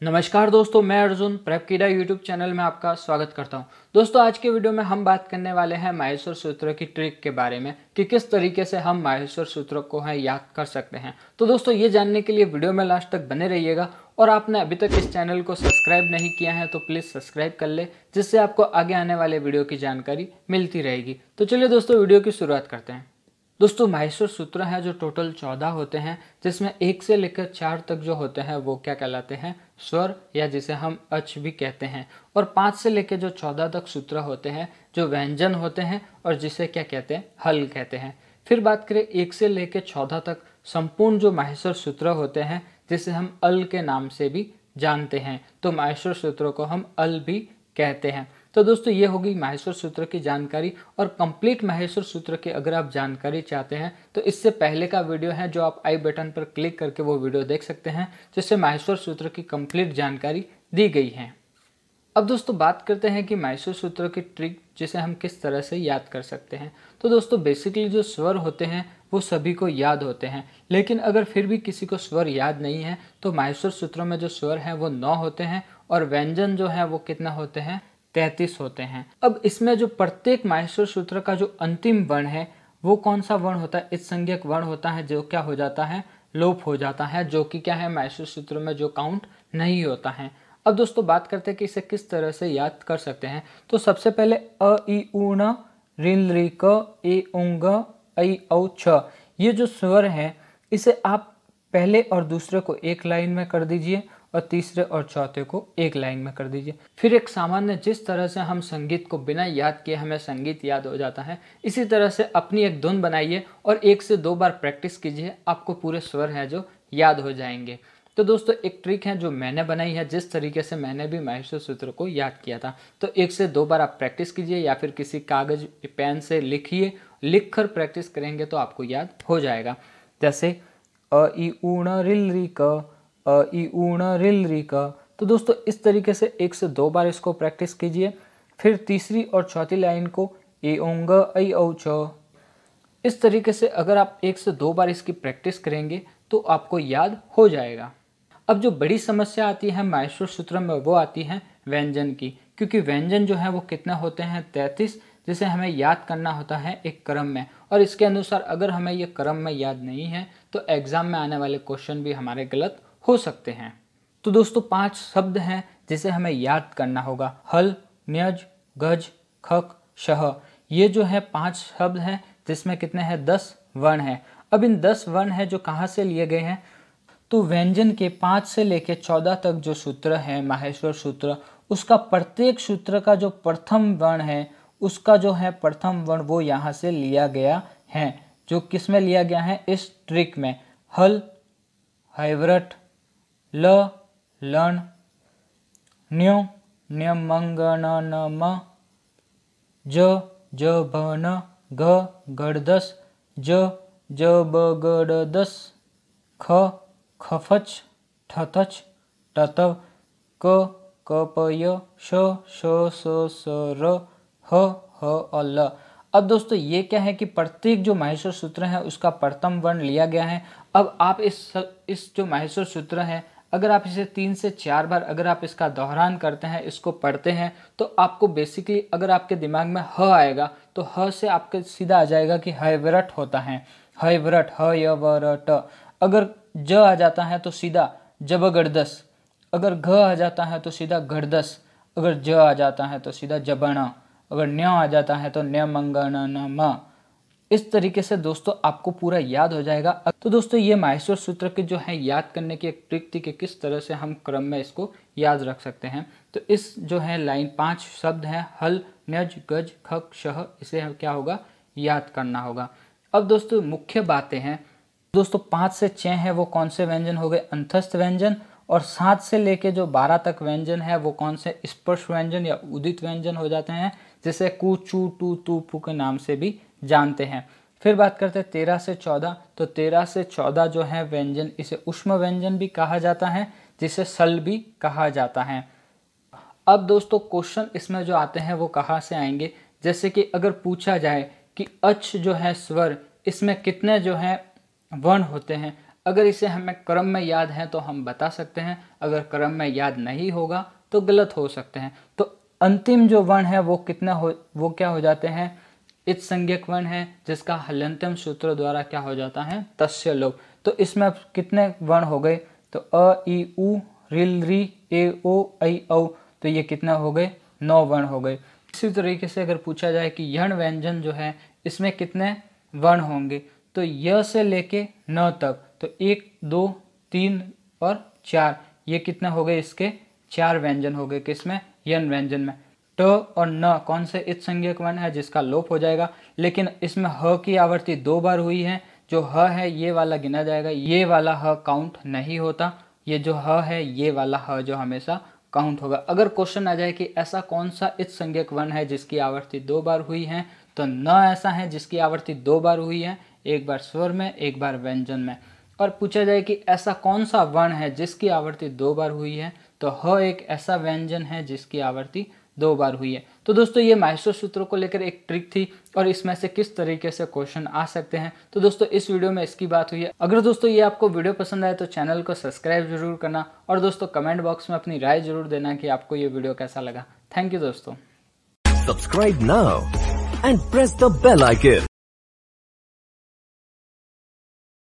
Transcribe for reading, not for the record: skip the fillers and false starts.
नमस्कार दोस्तों, मैं अर्जुन प्रेपकीड़ा यूट्यूब चैनल में आपका स्वागत करता हूं। दोस्तों, आज के वीडियो में हम बात करने वाले हैं माहेश्वर सूत्र की ट्रिक के बारे में कि किस तरीके से हम माहेश्वर सूत्र को है याद कर सकते हैं। तो दोस्तों, ये जानने के लिए वीडियो में लास्ट तक बने रहिएगा और आपने अभी तक इस चैनल को सब्सक्राइब नहीं किया है तो प्लीज़ सब्सक्राइब कर ले, जिससे आपको आगे आने वाले वीडियो की जानकारी मिलती रहेगी। तो चलिए दोस्तों, वीडियो की शुरुआत करते हैं। दोस्तों, माहेश्वर सूत्र हैं जो टोटल 14 होते हैं, जिसमें 1 से लेकर 4 तक जो होते हैं वो क्या कहलाते हैं, स्वर, या जिसे हम अच भी कहते हैं। और 5 से लेकर जो 14 तक सूत्र होते हैं जो व्यंजन होते हैं और जिसे क्या कहते हैं, हल कहते हैं। फिर बात करें 1 से लेकर 14 तक संपूर्ण जो माहेश्वर सूत्र होते हैं, जिसे हम अल के नाम से भी जानते हैं, तो माहेश्वर सूत्रों को हम अल भी कहते हैं। तो दोस्तों, ये होगी माहेश्वर सूत्र की जानकारी। और कंप्लीट माहेश्वर सूत्र की अगर आप जानकारी चाहते हैं तो इससे पहले का वीडियो है जो आप आई बटन पर क्लिक करके वो वीडियो देख सकते हैं, जिससे माहेश्वर सूत्र की कंप्लीट जानकारी दी गई है। अब दोस्तों, बात करते हैं कि माहेश्वर सूत्र की ट्रिक जिसे हम किस तरह से याद कर सकते हैं। तो दोस्तों, बेसिकली जो स्वर होते हैं वो सभी को याद होते हैं, लेकिन अगर फिर भी किसी को स्वर याद नहीं है तो माहेश्वर सूत्रों में जो स्वर हैं वो 9 होते हैं और व्यंजन जो है वो कितना होते हैं, 33 होते हैं। अब इसमें जो प्रत्येक माहेश्वर सूत्र का जो अंतिम वर्ण है वो कौन सा वर्ण होता है, इस संज्ञक वर्ण होता है, जो क्या हो जाता है, लोप हो जाता है, जो कि क्या है, माहेश्वर सूत्र में जो काउंट नहीं होता है। अब दोस्तों, बात करते हैं कि इसे किस तरह से याद कर सकते हैं। तो सबसे पहले अ इ उ न ऋ ऋ क ए उंग ऐ औ छ, ये जो स्वर है इसे आप पहले और दूसरे को एक लाइन में कर दीजिए और तीसरे और चौथे को एक लाइन में कर दीजिए। फिर एक सामान्य जिस तरह से हम संगीत को बिना याद किए हमें संगीत याद हो जाता है, इसी तरह से अपनी एक धुन बनाइए और 1 से 2 बार प्रैक्टिस कीजिए, आपको पूरे स्वर हैं जो याद हो जाएंगे। तो दोस्तों, एक ट्रिक है जो मैंने बनाई है, जिस तरीके से मैंने भी माहेश्वर सूत्र को याद किया था। तो 1 से 2 बार आप प्रैक्टिस कीजिए या फिर किसी कागज पेन से लिखिए, लिखकर प्रैक्टिस करेंगे तो आपको याद हो जाएगा। जैसे अ इ उ न ऋ ऋ क अ इ उ न ऋ ऋ क। तो दोस्तों, इस तरीके से 1 से 2 बार इसको प्रैक्टिस कीजिए। फिर तीसरी और चौथी लाइन को ए ओंग ऐ औ छ। इस तरीके से अगर आप 1 से 2 बार इसकी प्रैक्टिस करेंगे तो आपको याद हो जाएगा। अब जो बड़ी समस्या आती है माहेश्वर सूत्र में वो आती है व्यंजन की, क्योंकि व्यंजन जो है वो कितना होते हैं, 33, जिसे हमें याद करना होता है एक क्रम में। और इसके अनुसार अगर हमें ये क्रम में याद नहीं है तो एग्जाम में आने वाले क्वेश्चन भी हमारे गलत हो सकते हैं। तो दोस्तों, 5 शब्द हैं जिसे हमें याद करना होगा, हल, न्यज, गज, खक, शह। ये जो है 5 शब्द हैं जिसमें कितने हैं, 10 वर्ण हैं। अब इन 10 वर्ण हैं जो कहाँ से लिए गए हैं, तो व्यंजन के 5 से लेकर 14 तक जो सूत्र है माहेश्वर सूत्र, उसका प्रत्येक सूत्र का जो प्रथम वर्ण है उसका जो है प्रथम वर्ण वो यहाँ से लिया गया है। जो किस में लिया गया है, इस ट्रिक में। हल, हैवरट, ल, लन, न्यो, न्यमंगनम, ज, जभन, घ, गड़दस, ज, जबगड़दस, ख, खफच, ठथच, टतव, क, कपय, श, स, र, ह, अल। अब दोस्तों, ये क्या है कि प्रत्येक जो माहेश्वर सूत्र है उसका प्रथम वर्ण लिया गया है। अब आप इस जो माहेश्वर सूत्र है, अगर आप इसे 3 से 4 बार अगर आप इसका दोहरान करते हैं, इसको पढ़ते हैं, तो आपको बेसिकली अगर आपके दिमाग में ह आएगा तो ह से आपके सीधा आ जाएगा कि हैवरट होता है, हैवरट, ह य व र ट। अगर ज आ जाता है तो सीधा जबगड़दस, अगर घ आ जाता है तो सीधा गड़दस, अगर ज आ जाता है तो सीधा जबना, अगर न्य आ जाता है तो न्यमंगनम। इस तरीके से दोस्तों आपको पूरा याद हो जाएगा। तो दोस्तों, ये माहेश्वर सूत्र के जो है याद करने की एक ट्रिक थी कि किस तरह से हम क्रम में इसको याद रख सकते हैं। तो इस जो है लाइन 5 शब्द हैं, हल, न्यज, गज, खक, शह, इसे क्या होगा, याद करना होगा। अब दोस्तों, मुख्य बातें हैं दोस्तों, 5 से 6 है वो कौन से व्यंजन हो गए, अंतस्थ व्यंजन। और 7 से लेके जो 12 तक व्यंजन है वो कौन से, स्पर्श व्यंजन या उदित व्यंजन हो जाते हैं, जिसे कु, चू, टू, तू, पू के नाम से भी जानते हैं। फिर बात करते हैं 13 से 14। तो 13 से 14 जो है व्यंजन, इसे उष्म व्यंजन भी कहा जाता है, जिसे सल भी कहा जाता है। अब दोस्तों, क्वेश्चन इसमें जो आते हैं वो कहाँ से आएंगे, जैसे कि अगर पूछा जाए कि अच जो है स्वर, इसमें कितने जो है वर्ण होते हैं। अगर इसे हमें क्रम में याद है तो हम बता सकते हैं, अगर क्रम में याद नहीं होगा तो गलत हो सकते हैं। तो अंतिम जो वर्ण है वो क्या हो जाते हैं, इच संज्ञक वर्ण है, जिसका हलंत्यम सूत्र द्वारा क्या हो जाता है, तस्य लोप। तो इसमें अब कितने वर्ण हो गए, तो अ ई उ रिल री ए ओ ऐ औ, तो ये कितना हो गए, 9 वर्ण हो गए। इसी तरीके से अगर पूछा जाए कि यण व्यंजन जो है इसमें कितने वर्ण होंगे, तो य से लेके न तक, तो 1 2 3 और 4, ये कितने हो गए, इसके 4 व्यंजन हो गए। किसमें, यण व्यंजन में। ट और न कौन से इच संज्ञक वर्ण है जिसका लोप हो जाएगा, लेकिन इसमें ह की आवृत्ति 2 बार हुई है। जो ह है ये वाला गिना जाएगा, ये वाला ह काउंट नहीं होता। ये जो ह है ये वाला ह जो हमेशा काउंट होगा। अगर क्वेश्चन आ जाए कि ऐसा कौन सा इच संज्ञक वर्ण है जिसकी आवृत्ति 2 बार हुई है, तो न ऐसा है जिसकी आवृत्ति 2 बार हुई है, एक बार स्वर में एक बार व्यंजन में। और पूछा जाए कि ऐसा कौन सा वर्ण है जिसकी आवृत्ति 2 बार हुई है, तो ह एक ऐसा व्यंजन है जिसकी आवृत्ति 2 बार हुई है। तो दोस्तों ये माहेश्वर सूत्रों को लेकर एक ट्रिक थी और इसमें से किस तरीके से क्वेश्चन आ सकते हैं। तो दोस्तों इस वीडियो में इसकी बात हुई है। अगर दोस्तों ये आपको वीडियो पसंद आए तो चैनल को सब्सक्राइब जरूर करना, और दोस्तों कमेंट बॉक्स में अपनी राय जरूर देना कि आपको ये वीडियो कैसा लगा। थैंक यू दोस्तों। Subscribe now and press the bell icon.